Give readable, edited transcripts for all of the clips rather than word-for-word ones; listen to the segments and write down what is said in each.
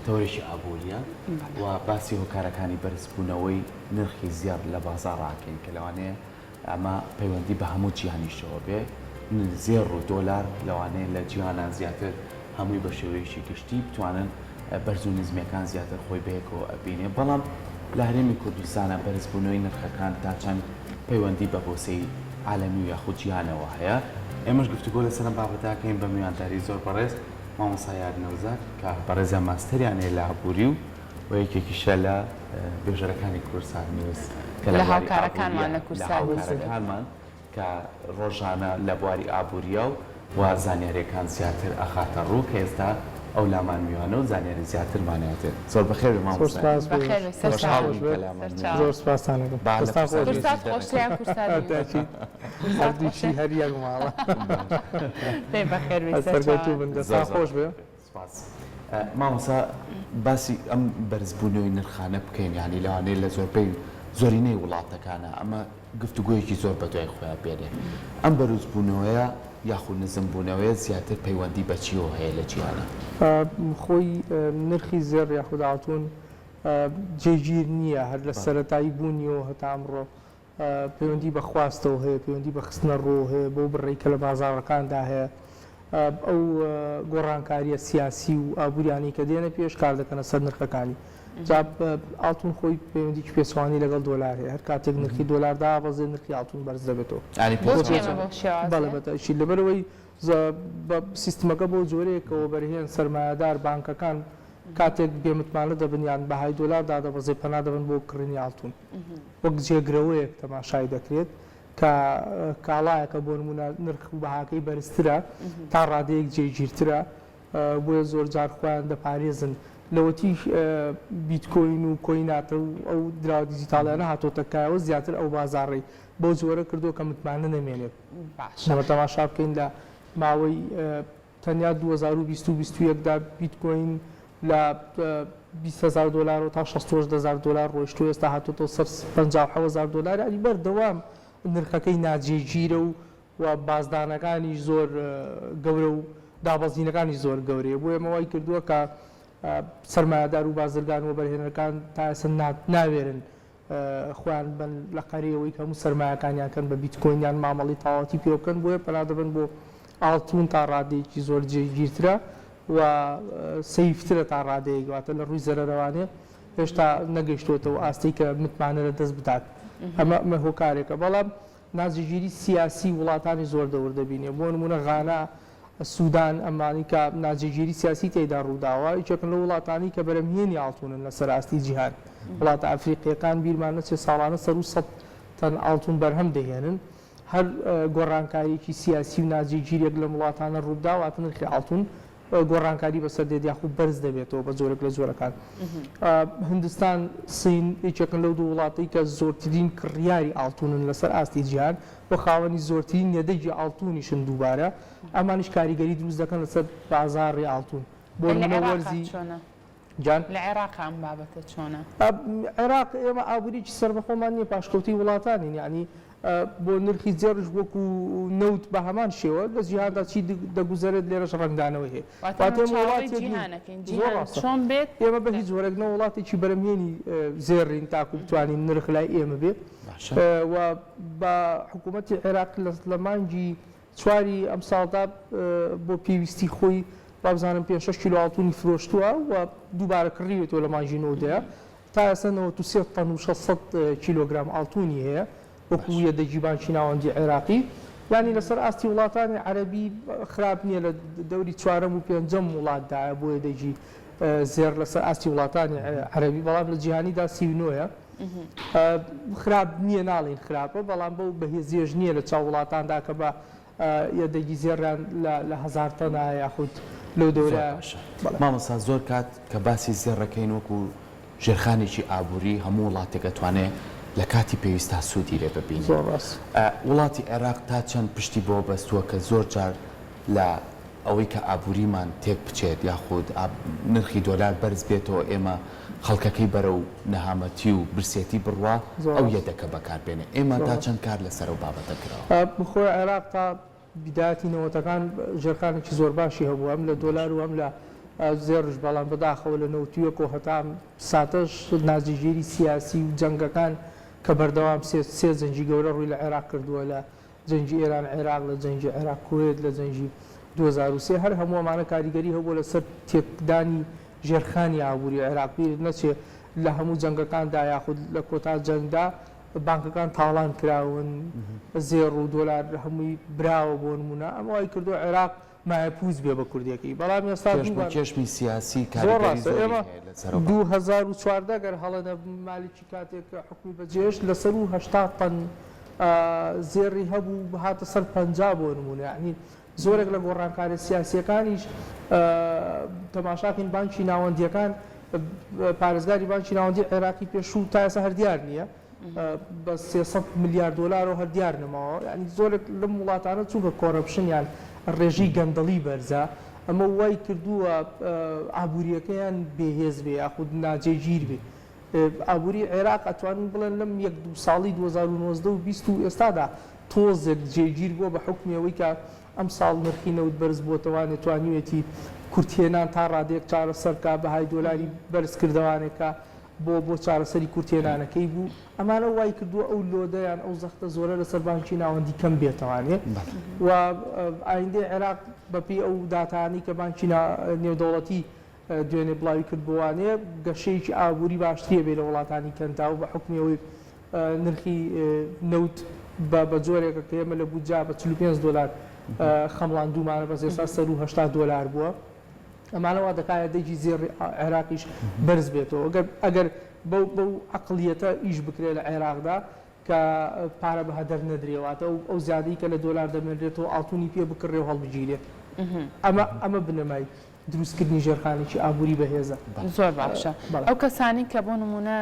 تەوەریشی ئابوووریە و باسی هۆکارەکانی بەرزبوونەوەی نرخی زیاد لە بازار ڕاکەین کە لەوانەیە ئەمە پەیوەندی بە هەموو جیهانیشەوە بێ زێر و دۆلار لەوانەیە لە جیهانان زیاتر هەمووی بە شێوەیەکی گشتی بتوانن بەرز و نزمەکان زیاتر خۆی بەیەکەوە ئەبینێ بەڵام لە هەرێمی کوردستانە بەرزبوونەوەی نرخەکان تا چەند پەیوەندی بە بۆسەی عالەمی و یاخود جیهانەوە هەیە ئێمەش گفتوگۆ لەسەر بابەتاکەین بە میوانداری زۆر بەڕێز مامۆستا یارنەوزار کە بەڕێزە ماستەریان هەیە لە ئابووری و یەکێکیشە لە بێژەرەکانی کورسان نووس لە هاوکارەکانمان لە کورسانەکانمان کە ڕۆژانە لە بواری ئابووریە و زانیاریەکان زیاتر ئەخاتە ڕوو کە ئێستا ئەو لامان میوانە و زانیاری زیاترمانێتێت زۆر بەخێر مامۆستا زۆر سپاسانەکەم هەردووچی هەر یەک ماڵە سەرکەوتوو بن دەستا خۆش بێ مامۆستا باسی ئەم بەرزبوونەوەی نرخانە بکەین یعنی لەوانەیە لە زۆربەی زۆرینەی وڵاتەکانە ئەمە گفتوگویەکی زۆر بە دوای خۆیان بێنێ ئەم بەرزبوونەوەیە یاخود نزمبوونەوەی زیاتر پەیوەندی بەچیەوە هەیە لە جیهانە خۆی نرخی زێڕ یاخود ئاڵتون جێگیر نییە هەر لە سەرەتایی بوونیەوە هەتا ئەمڕۆ پەیوەندی بە خواستەوە هەیە پەیوەندی بە خستنە ڕۆ هەیە بۆ بڕێکە لە بازاڕەکاندا هەیە ئەو گۆڕانکاریە سیاسی و ئابووریانی کە دێنە پێش کار دەکەنە سەر نرخەکانی ئاڵتون خۆی پەیوەندیی پێچوانی لەگەڵ دۆلار هەیە هەر کاتێک نرخی دۆلاردا بەزێ نرخی ئاڵتون بەرز دەبێتەوە بەڵێبەتەشی لەبەرەوەی سیستمەکە بۆ جۆرەیەکەوە بەرهێن سەرمایهدار بانکەکان کاتێک بێمتمانە دەبنیان بەهای دۆلاردا دەبەزێ پەنا دەبن بۆ کڕینی ئاڵتون وەک جێگرەوەیەک تەماشای دەکرێت کە کاڵایەکە بۆ نمونە نرخ و بەهاکەی بەرزترە تا ڕادەیەک جێگیرترە بۆیە زۆر جار خۆیان دەپارێزن لەوەتی بیتکۆین و کۆیناتە و ئەو دراوە دیجیتاڵیانە هاتۆتەکایەوە زیاتر ئەو بازاڕی بۆ جۆرە کردو کە متمانە نەمێنێت نەوە تەماشا بکەین لە ماوەی تەنیا 2020-2021دا بیتکۆین لە 20,000 دلار و تا 60,000 دلار ڕۆیشتو ئێستا هاتوۆتەوە 57,000 دلار ئەلی بەردەوام نرخەکەی ناجێگیرە و بازدانەکانی زۆر گەورە و دابەزینەکانی زۆر گەورەیە بۆ ئێمەوەی کردووە کە سەرمایهدار و بازرگان و بەرهێنەکان تا ئێستا ناوێرن خۆیان بن لە قەرەیەوەی کە هەموو سەرمایەکانیان کەن بە بیتکۆینیان مامەڵی تاواتی پێ بکەن بۆیە پەنا دەبن بۆ ئاڵتون تا ڕادەیەکی زۆر جێگیرترە و سەیفترە تا ڕادەیەک واتە لە ڕووی زەرەرەوانێ هێشتا نەگەیشتوتەوە ئاستی کە متمانە لە دەست بدات ئەمە هۆکارێکە بەڵام ناجێگیری سیاسی وڵاتانی زۆر دەور دەبینێ بۆ نمونە غانا سوودان ئەمانی کە ناجێگیری سیاسی تێدا ڕووداوە یەکێکن لە وڵاتانی کە بەرەمهێنی ئاڵتونن لە سەراستی جیهان وڵاتە ئەفریقیەکان بیرمان نەچێت ساڵانە سەر و سەد تەن ئاڵتون بەرهەم دەهێنن هەر گۆڕانکاریەکی سیاسی و ناجێگیرێک لە وڵاتانە ڕووداواتە نرخی ئاڵتون گۆڕانکاری بەسەر دێت یاخود بەرز دەبێتەوە بە زۆرێک لە زۆرەکان هندستان سین یەکێکن لەو دوو وڵاتی کە زۆرترین کڕیاری ئاڵتونن لەسەر ئاستی جیهان بۆ خاوەنی زۆرترین نێدەجی ئاڵتونیشن دووبارە ئەمانیش کاریگەری دروست دەکەن لەسەر بازاڕی ئاڵتون بۆ وەرزی جان لە عێراق ئەم بابەتە چۆنە عێراق ئێمە ئابووریکی سەربەخۆمان نییە پاشکەوتی وڵاتانی یعنی بۆ نرخی جێڕش وەکو نەوت بە هەمان شێوە لە جیهاندا چی دەگوزارێت لێرەش ڕنگدانەوەی هەیە چۆن بێت ئێمە بە هیچ جۆرەێک وڵاتێکی بەرەمهێنی زێڕین تاکو بتوانین نرخ لای ئێمە بێت و بە حکوومەتی عێراق لە مانگی چواری ئەم ساڵدا بۆ پێویستی خۆی بابزانم 5-6 کیلۆ ئاڵتونی فرۆشتووە و دووبارە کڕیوێتەوە لە مانگی نۆدەیە تا ئێستا 93 تەن و 600 کیلۆگرام ئاڵتونی هەیە وەکو یەدەجی بانکی ناوەندی عێراقی یانی لەسەر ئاستی وڵاتانی عەرەبی خراپ نییە لە دەوری چوارەم و پێنجەم وڵاتدایە بۆ یەدەجی زێر لەسەر ئاستی وڵاتانی عەرەبی بەڵام لە جیهانیدا 39 خراپ نییە ناڵین خراپە بەڵام بەو بەهێزیێژ نییە لە چاو وڵاتاندا کە بە یەدەگی زێڕیان لە 1000 تەنە یاخود لەو دەورە مامۆستا زۆر کات کە باسی زێڕەکەین وەکو ژێرخانێکی ئابووری هەموو وڵاتێکە توانێت لە کاتی پێویستە سوودی لێ ببینی وڵاتی عێراق تا چەند پشتی بۆ بەستووە کە زۆر جار لە ئەوەی کە ئابووریمان تێک بچێت یاخود نرخی دۆلار بەرز بێتەوە ئێمە خەڵکەکەی بەرە و نەهامەتی و برسێتی بڕوا ئەو یەدەکە بەکاربێنێ ئێمە تا چەند کار لەسەر و بابەتە کراوە بخۆی عێراق تا بیداتی نەوەتەکان ژێرخانێکی زۆر باشی هەبوو ئەم لە دۆلار و ئەم لە زێڕش بەڵام بەداخەوە لە 91 و هەتا ساتەش ناجێژێری سیاسی و جەنگەکان کە بەردەوام سێ جەنگی گەورە ڕووی لە عێراق کردووە لە جەنگی ئێران عێراق لە جەنگی عێراق کوێت لە جەنگی 2023 هەر هەموو ئەمانە کاریگەری هەبوو لەسەر تێکدانی ژێرخانی ئابووری عێراق بیر نەچێ لە هەموو جەنگەکاندا یاخود لە کۆتا جەنگدا بانکەکان تاڵان کراون زێڕ و دۆلار هەمووی براوە بۆ نمونە ئەمە وای کردو عێراق مایەپووز بێ بە کوردیەکەی بەڵام ئێستا کێشمی سیاسی زۆر ڕاستە ئێمە 2014 گەر هەڵەنە مالیکی کاتێک حکومی بەجێش لەسەر و 80 تەن زێڕی هەبوو بەهاتە سەر 50 بۆ نمونە یعنی زۆرێک لە گۆڕانکاری سیاسیەکانیش تەماشاکەین بانکی ناوەندیەکان پارێزگاری بانکی ناوەندی عێراقی پێشوو تا ئێستا هەردیار نییە بە 300 میلیارد دلار و هەردیار نەماوە یعنی زۆرێک لەم وڵاتانە چووکە کۆڕەپشنیان ڕێژی گەندەڵی بەرزە ئەمە وای کردووە ئابوووریەکەیان بێهێز بێ یاخود ناجێگیر بێ ئابووری عێراق ئەتوانین بڵێن لەم 1-2 ساڵی 2019 و 20 و ئێستادا تۆزێک جێگیر بووە بە حکمیەوەی کە ئەم ساڵ نرخی نەوت بەرز بۆتەوانێت توانیوێتی کورتێنان تا ڕادێک چارەسەرکە بەهای دۆلاری بەرز کردوانێکە بۆ چارەسەری کورتێنانەکەی بوو ئەمانە وای کردووە ئەو لۆدەیان ئەو زەختە زۆرە لەسەر بانکی ناوەندی کەم بێتەوانێت و ئایندەی عێراق بەپێی ئەو داتانی کە بانکی نێودەوڵەتی دوێنێ بڵاوی کرد بۆوانەیە گەشەیەکی ئابووری باشتریە بێ لە وڵاتانی کەنتا و بە حکمیەوەی نرخی نەوت بە جۆرێکە کە ئێمە لە بودجا بە 45 دلار خەمڵاندوومانە بەس ئێستا 180 دلار بووە ئەمانەوە دەکایە دەیجی زێڕی عێراقیش بەرز بێتەوە ئەگەر بەو عەقڵیەتە ئیش بکرێ لە عێراقدا کە پارە بە هەدەر نەدرێواتە ئەو زیادەی کە لە دۆلار دەمێنرێتەوە ئاڵتوونی پێ بکڕێ و هەڵبگیرێت ئەمە بنەمای دروستکردنی ژێرخانێکی ئابووری بەهێزە زۆر باشە ئەو کەسانی کە بۆ نمونە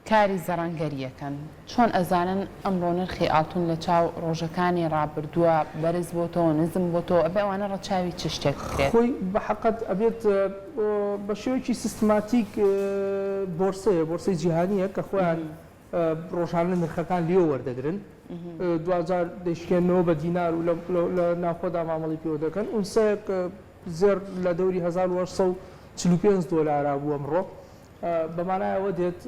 کاری زەڕەنگەریەکەن چۆن ئەزانن ئەمڕۆ نرخی ئاڵتون لە چاو ڕۆژەکانی ڕابردووە بەرز بۆتەوە نزم بۆتەوە ئەبێ ئەوانە ڕەچاوی چ شتێک بکرێت خۆی بە حەقەت ئەبێت بە شێوەیەکی سیستماتیک بۆرسەی جیهانیە کە خۆیان ڕۆژانە نرخەکان لێو وەردەگرن دوجار دەیشکێنەوە بە دینار و لە ناوخۆدا مامەڵی پێوە دەکەن ئونسەیەک زێر لە دەوری 1945 دلار بوو ئەمڕۆ بەمانایەوە دێت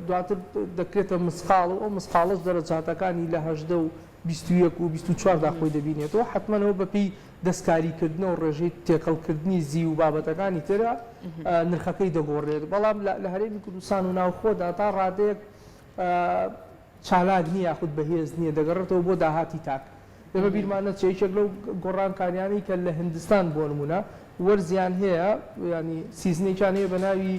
دواتر دەکرێتە مسقاڵ و ئەو مسقاڵش دەرەجاتەکانی لە 18 و 21 و 24 خۆی دەبینێتەوە حتممەەوە بەپی دەستکاریکردنەوە ڕێژەی تێکەڵکردنی زی و بابەتەکانی ترە نرخەکەی دەگۆڕێت بەڵام لە هەرێمی کوردستان و ناوخۆدا تا ڕادەیەک چالاک نییە یاخود بەهێز نییە دەگەڕێتەوە بۆ داهاتی تاک ئێمە بیرمانە چێکێک لەو گۆڕانکاریانی کە لە هندستان بۆ نمونە وەرزیان هەیە ینی سیزنێکیان هەیە بە ناوی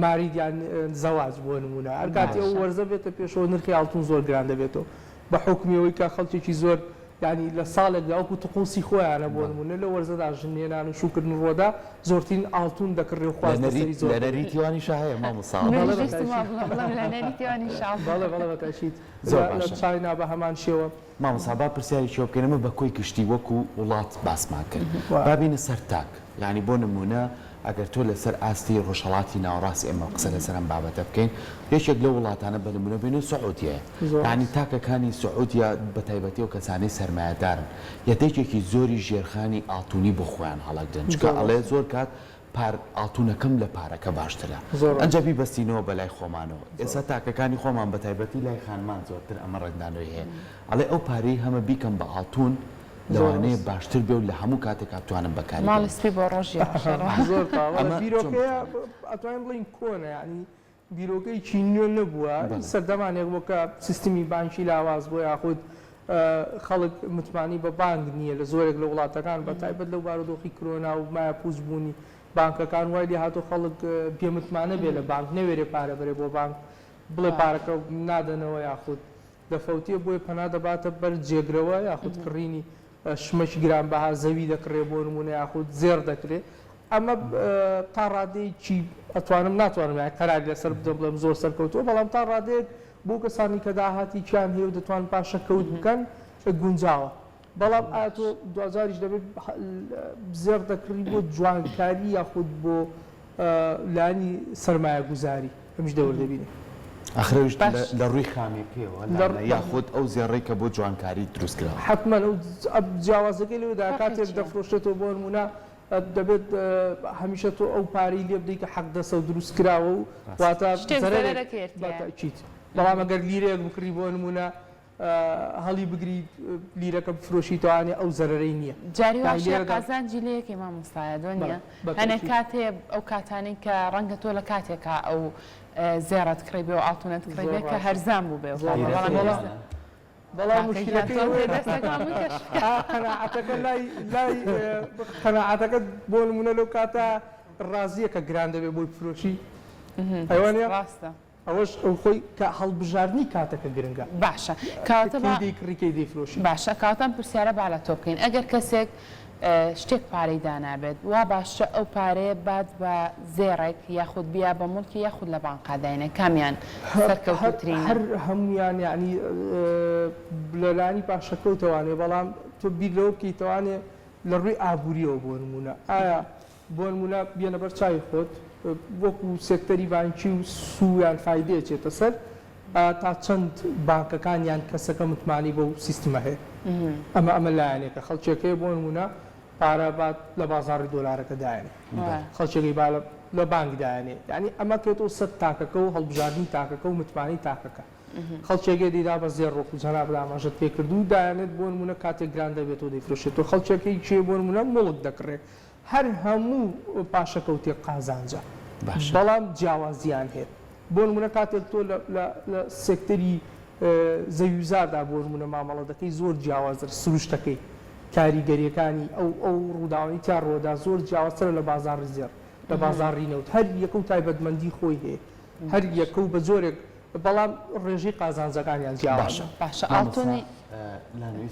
ماریدیان زەواج بۆ نمونە ئەرکاتی ئەو وەرزە بێتە پێشەوە نرخی ئاڵتون زۆر گران دەبێتەوە بە حکمیەوەی کە خەڵکێکی زۆر ینی لە ساڵێکدا وەکو تقوسی خۆیانە بۆ نمونە لە وەرزەدا ژنێنان و شوکردن ڕۆدا زۆرترین ئاڵتون دەکڕێ و خواست لەسەری زۆر لە نەریتیوانی شایە مامۆستا بەڵێ لە چاینا بە هەمان شێوە مامۆستا با پرسیاری چۆ بکەنەمە بە کۆی کشتی وەکو وڵات باسمان کرد بابینە سەر تاک یعنی بۆ نمونە ئەگەر تۆ لەسەر ئاستی ڕۆژهەڵاتی ناوەڕاستی ئێمە قسە لەسەر ئەم بابەتە بکەین یەکێک لە وڵاتانە بە نمونە بێنە سعودیە یعنی تاکەکانی سعودیا بە تایبەتی و کەسانەی سەرمایەدارن یەتێکێکی زۆری ژێرخانی ئاڵتونی بۆ خۆیان هەڵەگرن چکە ئەڵێ زۆر کات پار ئاڵتونەکەم لە پارەکە باشترە ئەنجەبی بەستینەوە بەلای خۆمانەوە ئێستا تاکەکانی خۆمان بە تایبەتی لای خانمان زۆرتر ئەمە ڕێکدانەوەی هەیە ئەڵێ ئەو پارەی هەمە بیکەم بە ئاڵتون لەوانەیە باشتر بێ و لە هەموو کاتێک ئەتوانم بەکاری ماڵی سپی بۆ ڕۆژی زۆر بیرۆکەیە ئەتوانین بڵین کۆنە ینی بیرۆکەی چینیۆ نەبووە سەردەمانێک بۆ کە سیستمی بانکی لاواز بۆ یاخود خەڵک متمانی بە بانک نییە لە زۆرێک لە وڵاتەکان بە تایبەت لەو بارودۆخی کۆنا و مایە پووزبوونی بانکەکان وای لێ هاتۆ خەڵک پێمتمانە بێ لە بانک نەوێرێ پارە بەرێ بۆ بانک بڵێ پارەکە نادەنەوە یاخود دەفەوتیە بۆی پەنا دەباتە بەر جێگرەوە یاخود کڕینی شمەش گرانبەها زەوی دەکڕێ بۆ نمونە یاخود زێر دەکرێت ئەمە تا ڕادەیەکی ئەتوانم ناتوانم قەرار لەسەر بدەم بڵێم زۆر سەرکەوتووە بەڵام تا ڕادەیەک بۆ کەسانی کە داهاتی چیان هەیە و دەتوان پاشە کەوت بکەن گونجاوە بەڵام ئایا تۆ دوجاریش دەبێت زێر دەکڕی بۆ جوانکاری یاخود بۆ لانی سەرمایە گوزاری هەمیش دەوردەبینێ ئەخرەویش لە ڕووی خامێکەوە یاخود ئەو زێڕێی کە بۆ جوانکاری دروستکرا حتمما ئەو جیاوازەکەی لەوەدا کاتێک دەفرۆشێتەوە بۆ نمونە دەبێت هەمیشە تۆ ئەو پارەی لێ بدەیت کە حەق دەسە و دروست کراوە و واتە چیت بەڵام ئەگەر لیرەیەک بکڕی بۆ نمونە هەڵی بگری لیرەکە بفرۆشی توانێت ئەو زەرەرەی نییە جاری واشە قازانجی لەیەکی مامۆستایە دۆنیە هەنێک کاتێ ئەو کاتانی کە ڕەنگە تۆ لە کاتێکە ئەو زێڕەت کڕی بێ و ئاڵتونەت کڕی بێ کە هەرزان بوو بێ بەڵام قەناعەتەکە لای قەناعەتەکە بۆ نمونە لەو کاتە ڕازیە کە گران دەبێت بۆی فرۆشی ئەوانە ڕاستە ئەوەش ئەو خۆی کە هەڵبژاردننی کاتەکە گرنگە باشە کاتە کڕیکەی دەیفرۆشی باشە کاتان پرسیارە با لە تۆ بکەین ئەگەر کەسێک شتێک پارەی دانابێت وا باشە ئەو پارەیە بات بە زێڕێک یاخود بیا بە مڵکی یاخود لە بانقاداینە کامیان سەرکەوتترین هەر هەمویان یعنی لەلانی پاشەکەوتەوانێ بەڵام تۆ بیر لەوە بکەیتەوانێ لە ڕووی ئابوووریەوە بۆ نمونە ئایا بۆ نمونە بێنە بەر چای خۆت وەکو سێکتەری بانکی و سویان فایدەیە چێتە سەر تا چەند بانکەکان یان کەسەکە متمانی بەو سیستمە هەیە ئەمە لایەنێکە خەڵکێکەکەی بۆ نمونە پارە بات لە بازاڕی دۆلارەکە دایێنێ خەڵکێکی لە بانک دایێنێ یعنی ئەمە کێتەوە سەر تاکەکە و هەڵبژاردننی تاکەکە و متمانی تاکەکە خەڵکێکی دیدا بە زێر ڕۆک و جەناب ئاماژەت پێکردو دایانێت بۆ نمونە کاتێک گران دەبێتەوە دەیفرۆشێتەوە خەڵکێکی چێ بۆ نمونە مڵک دەکڕێت هەر هەموو پاشەکەوتێک قازانجە بەڵام جیاوازیان هەیە بۆ نمونە کاتێک تۆ لە سێکتەری زەویزاردا بۆ نمونە مامەڵە دەکەی زۆر جیاوازتر سروشتەکەی کاریگەریەکانی ئەو ڕووداوی تا ڕۆدا زۆر جیاوازترە لە بازاڕی زێر لە بازاڕی نەوت هەر یەکە و تایبەتمەندی خۆی هەیە هەر یەکە و بە زۆرێک بەڵام ڕێژەی قازانجەکانیان جیاوازە باشە ئاڵتونی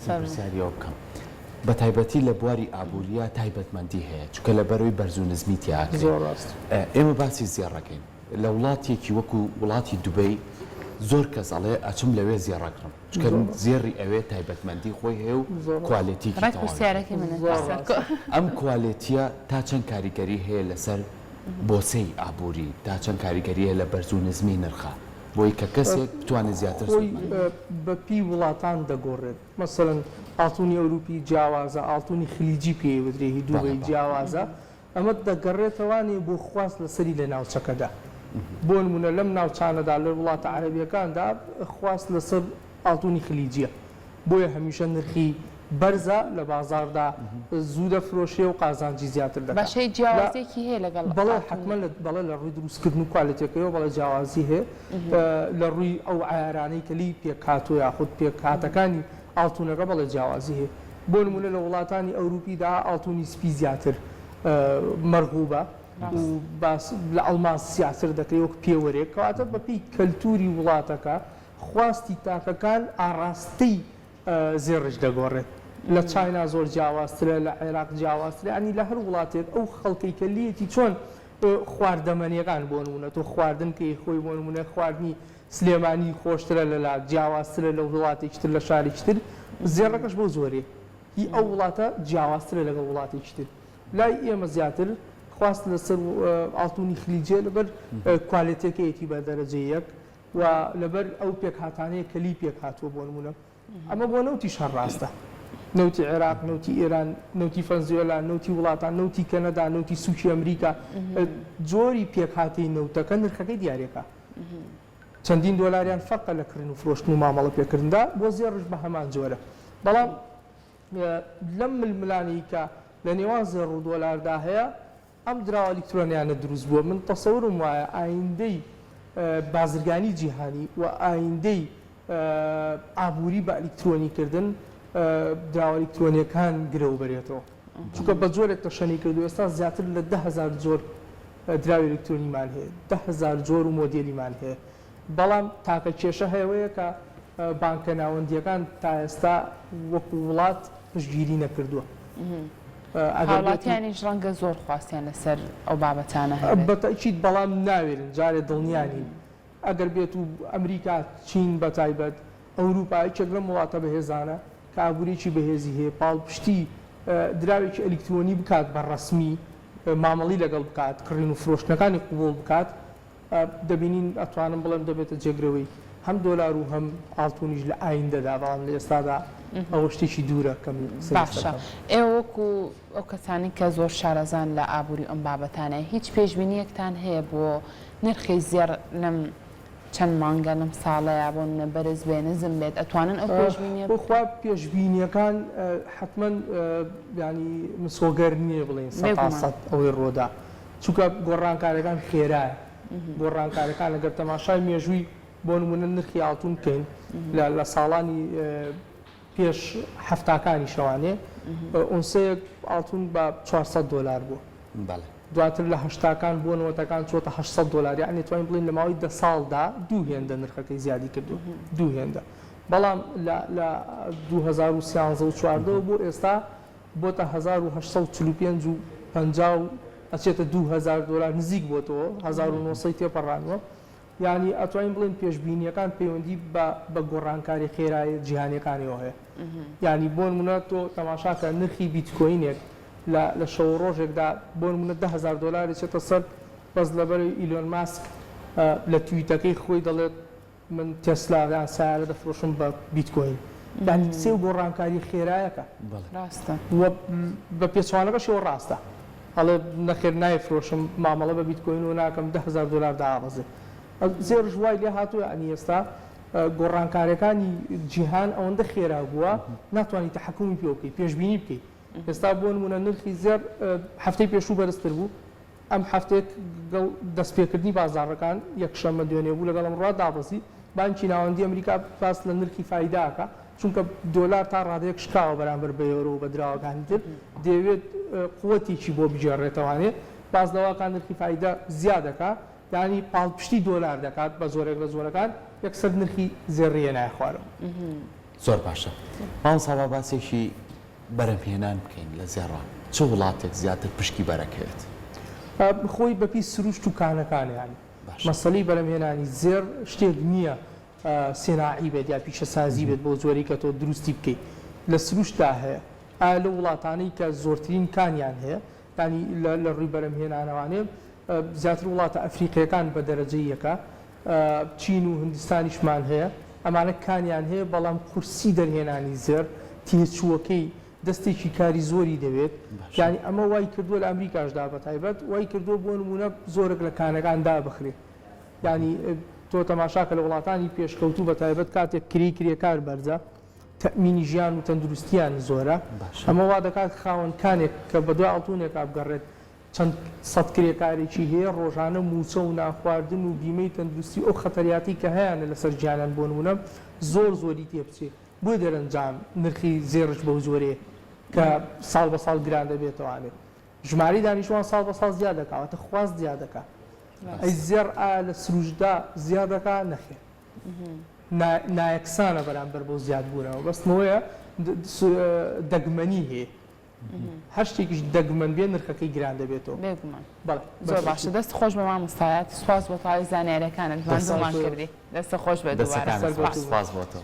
پرسیاریەوە بکەم بە تایبەتی لە بواری ئابووریا تایبەتمەندی هەیە چونکە لە بەرەوەی بەرز و نزمی تیاکرێت زۆر ڕاست ئێمە باسی زێڕەکەین لە وڵاتێکی وەکو وڵاتی دوبەی زۆر کەس ئەڵێ ئەچم لەوێ زێڕەکڕم چکە زێڕی ئەوێ تایبەتمەندی خۆی هەیە و کوالێتیکی ئەم کوالێتیە تا چەند کاریگەری هەیە لەسەر بۆسەی ئابووری تا چەند کاریگەری هەیە لە بەرز و نزمی نرخە بۆی کە کەسێک بتوانێت زیاتر بەپی وڵاتان دەگۆڕێت مەسەڵەن ئاڵتونی ئەوروپی جیاوازە ئاڵتونی خلیجی پێوترێ دووبەی جیاوازە ئەمە دەگەڕێتەوانێ بۆ خواست لەسەری لە ناوچەکەدا بۆ نمونە لەم ناوچانەدا لە وڵاتە عەرەبیەکاندا خواست لەسەر ئاڵتونی خلیجیە بۆیە هەمیشە نرخی بەرزە لە بازاردا زوو دەفرۆشێ و قازانجی زیاتر دەکات بەشەی جیاوازێکی هەیە لەگەڵ بەڵێ حتممە بەڵێ لە ڕووی دروستکردن و کوالێتەکەیەوە بەڵێ جیاوازی هەیە لە ڕووی ئەو عیارانەی کە لی پێکهاتوە یاخود پێکهاتەکانی ئاڵتونەکە بەڵێ جیاوازی هەیە بۆ نمونە لە وڵاتانی ئەوروپیدا ئاڵتونی سپی زیاتر مەرغوبە لە ئەڵماس زیاتر دەکرێت وەک پێوەرێک کەواتە بەپی کەلتوری وڵاتەکە خواستی تاکەکان ئاڕاستەی زێڕش دەگۆڕێت لە چاینا زۆر جیاوازترە لە عێراق جیاوازترە ئەنی لە هەر وڵاتێک ئەو خەڵکەی کە لێتی چۆن خواردەمەنیەکان بۆ نمونە تۆ خواردن کە خۆی بۆ نمونە خواردنی سلێمانی خۆشترە لەلا جیاوازترە لە وڵاتێکتر لە شارێکتر زێڕەکەش بۆ زۆرێ هی ئەو وڵاتە جیاوازترە لەگەڵ وڵاتێکتر لای ئێمە زیاتر خواست لەسەر ئاڵتونی خلیجێ لەبەر کوالێتەکەیەتی بە دەرەجە یەک و لەبەر ئەو پێکهاتانەیە کەلی پێک هاتووە بۆ نمونە ئەمە بۆ نەوتی شەڕ ڕاستە نەوتی عێراق نەوتی ئێران نەوتی فەنزوێلا نەوتی وڵاتان نەوتی کەنەدا نەوتی سووکی ئەمریکا جۆری پێکهاتی نەوتەکە نرخەکەی دیارێکە چەندین دۆلاریان فەقە لە کردن و فرۆشتن و مامەڵە پێکردندا بۆ زێڕش بە هەمان جۆرە بەڵام لەم ململانی کە لە نێوان زێڕ و دۆلاردا هەیە ئەم دراوە ئەلکترۆنیانە دروست بووە من تەسەورم وایە ئایندەی بازرگانی جیهانی و ئایندەی ئابووری بە ئەلکترۆنیکردن دراوە ئەلکترۆنیەکان گرەو بەرێتەوە چونکە بە جۆرێک تەشەنی کردو ئێستا زیاتر لە 10,000 جۆر دراوی ئەلکترۆنیمان هەیە 10,000 جۆر و مۆدێلیمان هەیە بەڵام تاکە کێشە هەیەوەیە کە بانکە ناوەندیەکان تا ئێستا وەکو وڵات پشتگیری نەکردووە هاوڵاتیانیش ڕەنگە زۆر خواستیان لەسەر ئەو بابەتانە هەبێت بەتەکید بەڵام ناوێرن جارێ دڵنیانی ئەگەر بێت و ئەمریکا چین بەتایبەت ئەوروپا یەکێک لەم وڵاتە بەهێزانە کە ئابوورێکی بەهێزی هەیە پاڵپشتی دراوێکی ئەلکترۆنی بکات بە ڕەسمی مامەڵی لەگەڵ بکات کڕین و فرۆشتنەکانی قوبوڵ بکات دەبینین ئەتوانم بڵێم دەبێتە جێگرەوەی هەم دۆلار و هەم ئاڵتونیش لە ئایندەدا بەڵام لە ئێستادا ئەوە شتێکی دوورە کەم باشە ئێوە وەکو ئەو کەسانی کە زۆر شارەزان لە ئابووری ئەم بابەتانە هیچ پێشبینیەکتان هەیە بۆ نرخی زێر لەم چەند مانگە لەم ساڵەیە بۆ بەرز بێ نزم بێت ئەتوانن ئەو پێشبینیە بخوا پێشبینیەکان حتمما ینی مسۆگەر نییە بڵێن 100% ئەوەی ڕۆدا چونکە گۆڕانکارەکان خێرایە گۆڕانکارەکان لەگەر تەماشای مێژووی بۆ نمونە نرخی ئاڵتون بکەین لە ساڵانی پێش هەفتاکانی شەوانێ ئونسەیەک ئاڵتون بە 400 دلار بوو دواتر لە هەشتاکان بۆ نەوەتەکان چۆتە 800 دلار یعنی توانین بڵین لە ماوەی 10 ساڵدا دوو هێندە نرخەکەی زیادی کردو دوو هێندە بەڵام لە 2013 و 14 بۆ ئێستا بۆتە 1845 و 50 ئەچێتە 2000 دلار نزیک بۆتەوە 1900 تێپەڕانەوە یعنی ئەتوانین بڵێن پێشبینیەکان پەیوەندی بە گۆڕانکاری خێرایی جیهانیەکانیەوە هەیە یعنی بۆ نمونە تۆ تەماشاکە نرخی بیتکۆینێک لە شەو ڕۆژێکدا بۆ نمونە 10,000 دلار چێتە سەر بەس لەبەر ئیلۆن ماسک لە تویتەکەی خۆی دەڵێت من تێسلا سایارە دەفرۆشم بە بیتکۆین یعنی سێ گۆڕانکاری خێرایەکە ڕاستە بە پێچوانەکەشەوە ڕاستە هەڵێ نەخێر نایفرۆشم مامەڵە بە بیتکۆین و ناکەم 10,000 دلار داوازێ زێرش وای لێ هاتووە ئەنی ئێستا گۆڕانکارەکانی جیهان ئەوەندە خێرا بووە ناتوانانی تەحکومی پێ بکەیت پێشبینی بکەیت ئێستا بۆ نمونە نرخی زێر هەفتەی پێشوو بەرزتر بوو ئەم هەفتێک دەستپێکردنی بازاڕەکان یەکشەممە دوێنێ بوو لەگەڵ ڕوا دابەزی بانکی ناوەندی ئەمریکا باس لە نرخی فایداکە چونکە دۆلار تا ڕادەیەک شکاوە بەرامبەر بە یۆرۆ و بە دراوەکانی تر دەیەوێت قووەتێکی بۆ بجێڕێتەوانێ باز لەواکان نرخی فایدا زیادەکە یعنی پاڵپشتی دۆلار دەکات بە زۆرێک لە زۆرەکان یەکسەر نرخی زێڕیە نایخوارەوە زۆر باشە ماوە ساوا باسێکی بەرەمهێنان بکەین لە زێڕان چه وڵاتێک زیاتر پشکی بەرەکەوێت خۆی بەپی سروشت و کانەکانیانی مەسەلەی بەرەمهێنانی زێر شتێک نییە سێناعی بێت یا پیشەسازی بێت بۆ زۆری کە تۆ دروستی بکەیت لە سروشتدا هەیە ئایا لە وڵاتانەی کە زۆرترین کانیان هەیە ینی لە ڕووی بەرەمهێنانەوانێ زیاتر وڵاتە ئەفریقیەکان بە دەرەجەی یەکە چین و هندستانیشمان هەیە ئەمانە کانیان هەیە بەڵام قورسی دەرهێنانی زێر تێچووەکەی دەستێکی کاری زۆری دەوێت یعنی ئەمە وای کردووە لە ئەمریکاشدا بە تایبەت وای کردووە بۆ نمونە زۆرێک لە کانەکاندا بخرێت ینی تۆ تەماشاکە لە وڵاتانی پێشکەوتوو بە تایبەت کاتێک کرێکار بەرزە تەمینی ژیان و تەندروستیان زۆرە ئەمە وا دەکات خاوەنکانێک کە بە دوای ئەڵتونێک بگەڕێت چەند سەد کرێکارێکی هەیە ڕۆژانە موچە و ناخواردن و بیمەی تەندروستی ئەو خەتەریاتی کە هەیەە لەسەر گیانیان بۆ نمونە زۆری تێبچێت بۆی دەرەنجام نرخی زێڕش بەو زۆرێ کە ساڵ بە ساڵ گران دەبێتەوانێت ژماری دانیشتوان ساڵ بە ساڵ زیاد دەکاتە خواست زیاد دەکات ئەی زێر لە سروشدا زیاد دەکات نەخێت نایەکسانە بەرامبەر بۆ زیاد بوونەوە بەستنەوەیە دەگمەنی هەیە هەر شتێکیش دەگمەن بێ نرخەکەی گران دەبێتەوە بێگومان زۆر باشە دەست خۆش بە مامۆستایەت سواز بۆ تاوی زانیاریەکانت بەندڵمان کردی دەستە خۆش بە دووبارە سپاس بۆتەوە